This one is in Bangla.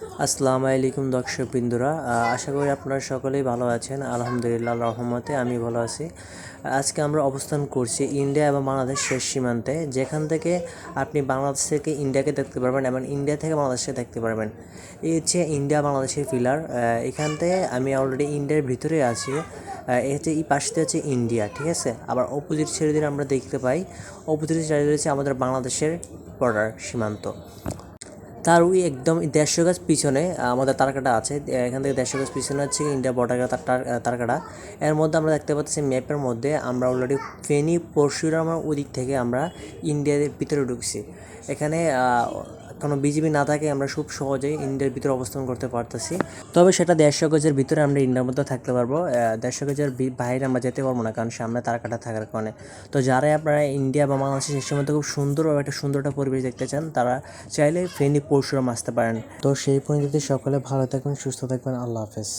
আসসালামু আলাইকুম দর্শকবৃন্দরা, আশা করি আপনারা সকলেই ভালো আছেন। আলহামদুলিল্লাহ, আল্লাহর রহমতে আমি ভালো আছি। আজকে আমরা অবস্থান করছি ইন্ডিয়া এবং বাংলাদেশ শেষ সীমান্তে, যেখান থেকে আপনি বাংলাদেশ থেকে ইন্ডিয়াকে দেখতে পারবেন এবং ইন্ডিয়া থেকে বাংলাদেশকে দেখতে পারবেন। এই হচ্ছে ইন্ডিয়া বাংলাদেশের পিলার। এখান থেকে আমি অলরেডি ইন্ডিয়ার ভিতরে আছি। এই হচ্ছে এই পাশে হচ্ছে ইন্ডিয়া, ঠিক আছে। আবার অপোজিট ছেড়ে দিলে আমরা দেখতে পাই অপোজিট ছেড়ে দিয়েছে আমাদের বাংলাদেশের বর্ডার সীমান্ত। তার ওই একদম 150 গাছ পিছনে আমাদের তারকাটা আছে। এখান থেকে 150 গাছ পিছনে হচ্ছে ইন্ডিয়া বর্ডার তারকাটা। এর মধ্যে আমরা দেখতে পাচ্ছি ম্যাপের মধ্যে আমরা অলরেডি ফেনী পরশুরামের ওই দিক থেকে আমরা ইন্ডিয়ার ভিতরে ঢুকছি। এখানে কোনো বিজিবি না থাকে আমরা খুব সহজেই ইন্ডিয়ার ভিতরে অবস্থান করতে পারতেছি। তবে সেটা 150 গজের ভিতরে আমরা ইন্ডিয়ার মধ্যে থাকতে পারবো। 150 গজের বাইরে আমরা যেতে পারবো না, কারণ সামনে তারকাটা থাকার কারণে। তো যারাই আপনারা ইন্ডিয়া বা বাংলাদেশের শেষের মধ্যে খুব সুন্দর একটা পরিবেশ দেখতে চান, তারা চাইলে ফেনী পরশুরাম আসতে পারেন। তো সেই পর্যন্ত সকলে ভালো থাকবেন, সুস্থ থাকবেন। আল্লাহ হাফেজ।